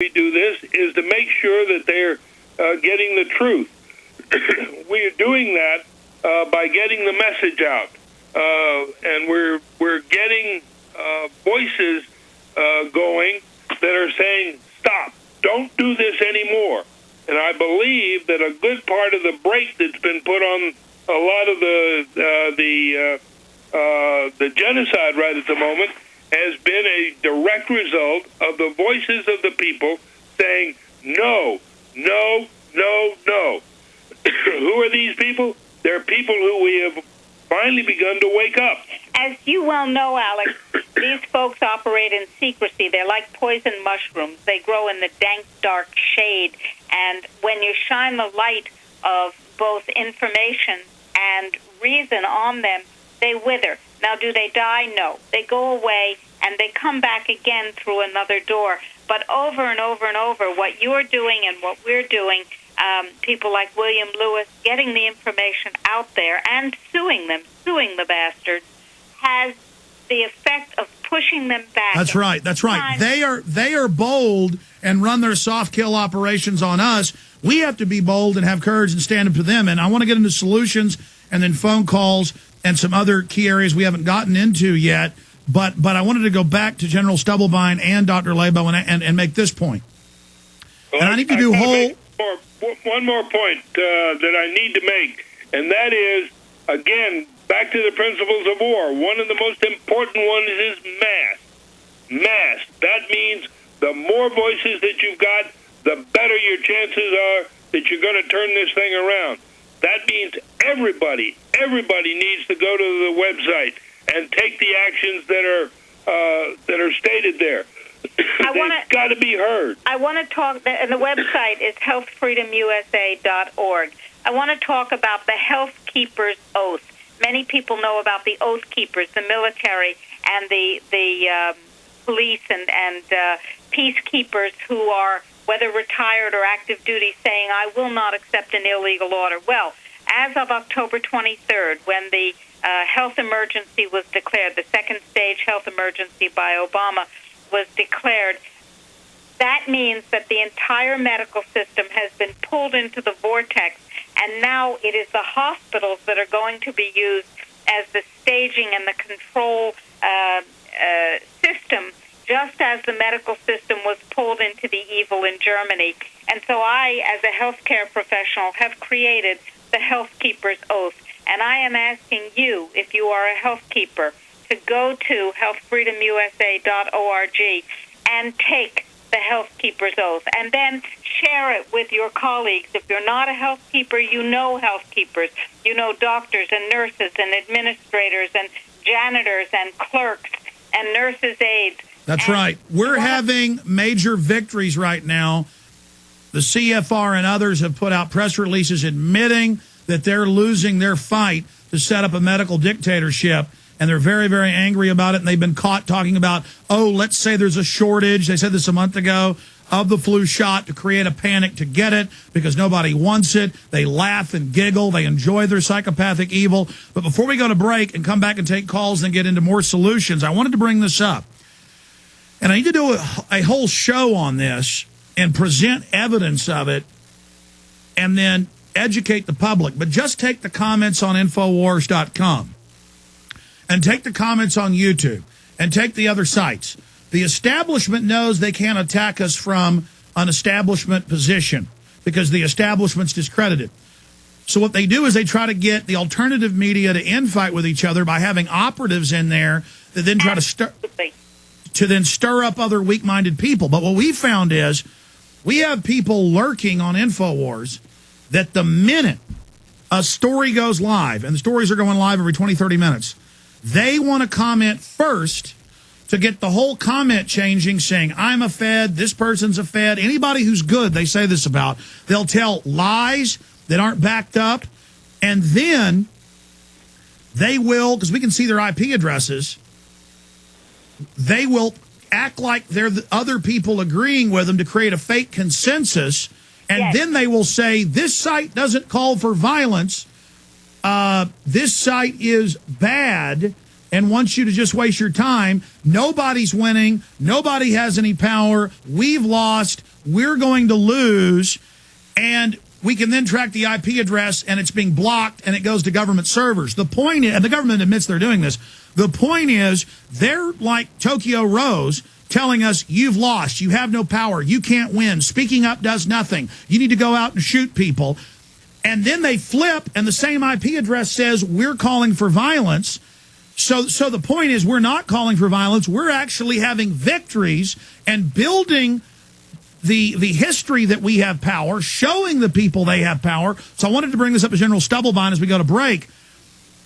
we do this is to make sure that they're getting the truth. We are doing that by getting the message out, and we're getting voices going that are saying, "Stop! Don't do this anymore." And I believe that a good part of the brake that's been put on a lot of the genocide right at the moment has been a direct result of the voices of the people saying, "No, no, no, no." Who are these people? They're people who we have finally begun to wake up. As you well know, Alex, these folks operate in secrecy. They're like poison mushrooms. They grow in the dank, dark shade. And when you shine the light of both information and reason on them, they wither. Now, do they die? No. They go away, and they come back again through another door. But over and over and over, what you're doing and what we're doing, people like William Lewis, getting the information out there and suing the bastards, has the effect of pushing them back. That's right. That's right. They are bold and run their soft kill operations on us. We have to be bold and have courage and stand up to them. And I want to get into solutions and then phone calls and some other key areas we haven't gotten into yet. But I wanted to go back to General Stubblebine and Dr. Laibow and make this point. Well, and I need to do one more point that I need to make, and that is, again, back to the principles of war. One of the most important ones is mass. Mass. That means the more voices that you've got, the better your chances are that you're going to turn this thing around. That means everybody needs to go to the website and take the actions that are stated there. They've got to be heard. I want to talk, and the website is healthfreedomusa.org. I want to talk about the Health Keepers Oath. Many people know about the Oath Keepers, the military, and the police and peacekeepers who are, whether retired or active duty, saying, "I will not accept an illegal order." Well, as of October 23rd, when the health emergency was declared, the second stage health emergency by Obama was declared, that means that the entire medical system has been pulled into the vortex, and now it is the hospitals that are going to be used as the staging and the control system, just as the medical system was pulled into the evil in Germany. And so I, as a healthcare professional, have created the Health Keepers Oath. And I am asking you, if you are a health keeper, to go to healthfreedomusa.org and take the Health Keepers Oath, and then share it with your colleagues. If you're not a health keeper, you know health keepers. You know doctors and nurses and administrators and janitors and clerks and nurses' aides. That's right. We're having major victories right now. The CFR and others have put out press releases admitting that they're losing their fight to set up a medical dictatorship. And they're very, very angry about it. And they've been caught talking about, oh, let's say there's a shortage. They said this a month ago of the flu shot to create a panic to get it because nobody wants it. They laugh and giggle. They enjoy their psychopathic evil. But before we go to break and come back and take calls and get into more solutions, I wanted to bring this up. And I need to do a whole show on this and present evidence of it and then educate the public. But just take the comments on Infowars.com. And take the comments on YouTube, and take the other sites. The establishment knows they can't attack us from an establishment position because the establishment's discredited. So what they do is they try to get the alternative media to infight with each other by having operatives in there that then try to stir up other weak-minded people. But what we found is we have people lurking on InfoWars that the minute a story goes live, and the stories are going live every 20, 30 minutes, they want to comment first to get the whole comment changing, saying, I'm a Fed, this person's a Fed. Anybody who's good, they say this about, they'll tell lies that aren't backed up, and then they will, because we can see their IP addresses, they will act like they're the other people agreeing with them to create a fake consensus, and then they will say, this site doesn't call for violence, this site is bad and wants you to just waste your time. Nobody's winning. Nobody has any power. We've lost. we're going to lose, and we can then track the IP address, and it's being blocked, and it goes to government servers. The point is, and the government admits they're doing this, the point is they're like Tokyo Rose telling us, you've lost, you have no power, you can't win, speaking up does nothing, you need to go out and shoot people. And then they flip, and the same IP address says, we're calling for violence. So the point is, we're not calling for violence. We're actually having victories and building the history that we have power, showing the people they have power. So I wanted to bring this up to General Stubblebine as we go to break.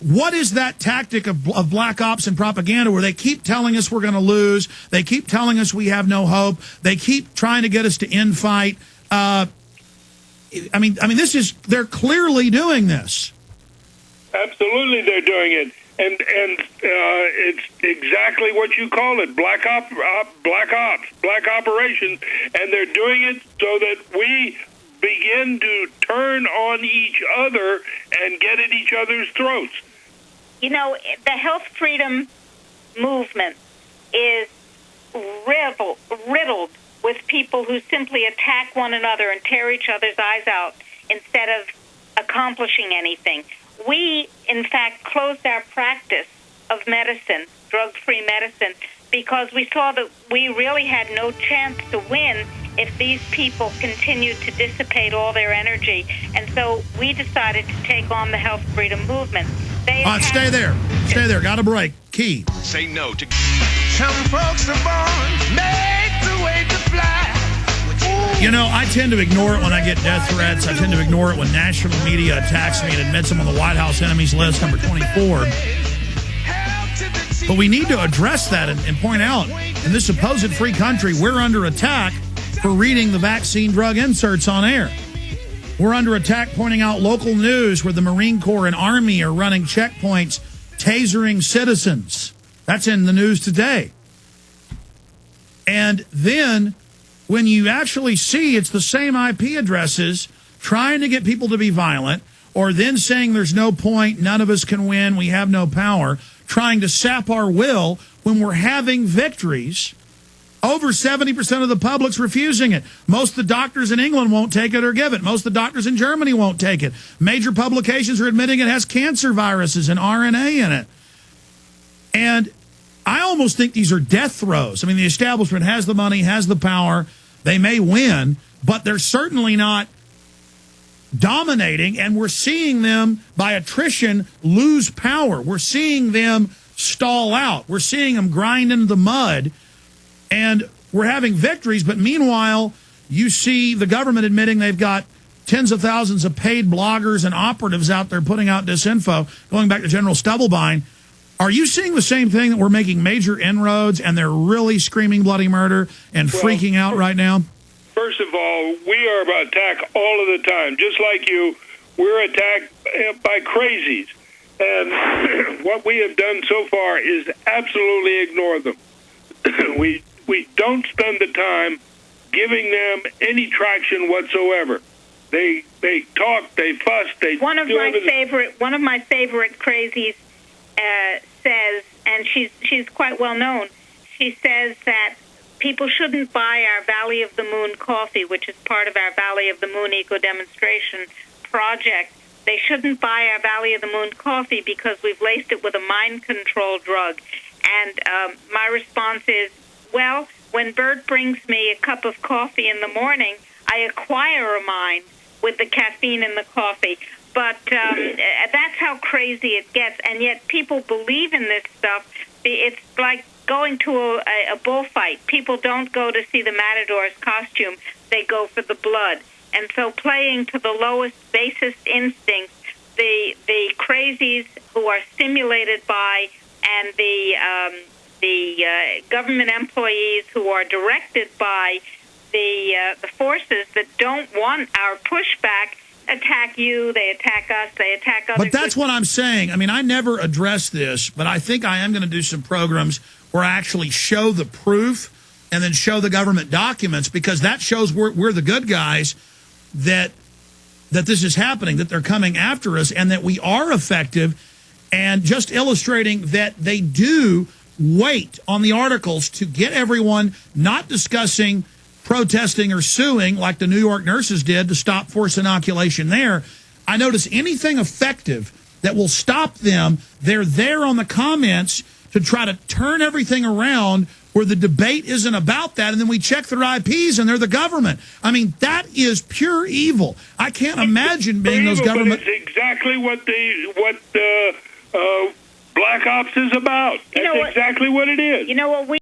What is that tactic of black ops and propaganda where they keep telling us we're going to lose, they keep telling us we have no hope, they keep trying to get us to infight? I mean, this is, they're clearly doing this. Absolutely, they're doing it. And it's exactly what you call it, black ops, black operations, and they're doing it so that we begin to turn on each other and get at each other's throats. You know, the health freedom movement is riddled with people who simply attack one another and tear each other's eyes out instead of accomplishing anything. We, in fact, closed our practice of medicine, drug-free medicine, because we saw that we really had no chance to win if these people continued to dissipate all their energy. And so we decided to take on the health freedom movement. Stay there. Stay there. Got a break. Key. Say no to... Some folks are born made the way to fly. You know, I tend to ignore it when I get death threats. I tend to ignore it when national media attacks me and admits I'm on the White House enemies list, number 24. But we need to address that and point out, in this supposed free country, we're under attack for reading the vaccine drug inserts on air. We're under attack pointing out local news where the Marine Corps and Army are running checkpoints, tasering citizens. That's in the news today. And then when you actually see it's the same IP addresses trying to get people to be violent, or then saying there's no point, none of us can win, we have no power, trying to sap our will when we're having victories, over 70% of the public's refusing it. Most of the doctors in England won't take it or give it. Most of the doctors in Germany won't take it. Major publications are admitting it has cancer viruses and RNA in it. And I almost think these are death throes. I mean, the establishment has the money, has the power. They may win, but they're certainly not dominating, and we're seeing them, by attrition, lose power. We're seeing them stall out. We're seeing them grind into the mud, and we're having victories, but meanwhile, you see the government admitting they've got tens of thousands of paid bloggers and operatives out there putting out disinfo. Going back to General Stubblebine, are you seeing the same thing, that we're making major inroads and they're really screaming bloody murder and freaking out right now? First of all, we are attacked all of the time. Just like you, we're attacked by crazies. And what we have done so far is absolutely ignore them. We don't spend the time giving them any traction whatsoever. They talk, they fuss, they one of my favorite crazies says, and she's quite well known. She says that people shouldn't buy our Valley of the Moon coffee, which is part of our Valley of the Moon eco-demonstration project. They shouldn't buy our Valley of the Moon coffee because we've laced it with a mind control drug. And my response is, well, when Bert brings me a cup of coffee in the morning, I acquire a mind with the caffeine in the coffee. But that's how crazy it gets, and yet people believe in this stuff. It's like going to a bullfight. People don't go to see the matador's costume. They go for the blood. And so playing to the lowest, basest instincts, the crazies who are stimulated by, and the government employees who are directed by the forces that don't want our pushback, attack you, they attack us, they attack others. But that's what I'm saying. I mean, I never address this, but I think I am going to do some programs where I actually show the proof and then show the government documents, because that shows we're the good guys, that this is happening, that they're coming after us, and that we are effective, and just illustrating that they do wait on the articles to get everyone not discussing protesting or suing like the New York nurses did to stop forced inoculation there. I notice anything effective that will stop them, they're there on the comments to try to turn everything around where the debate isn't about that, and then we check their IPs and they're the government. I mean, that is pure evil. I can't imagine being those government. But it's exactly what Black Ops is about. That's exactly what it is. You know what we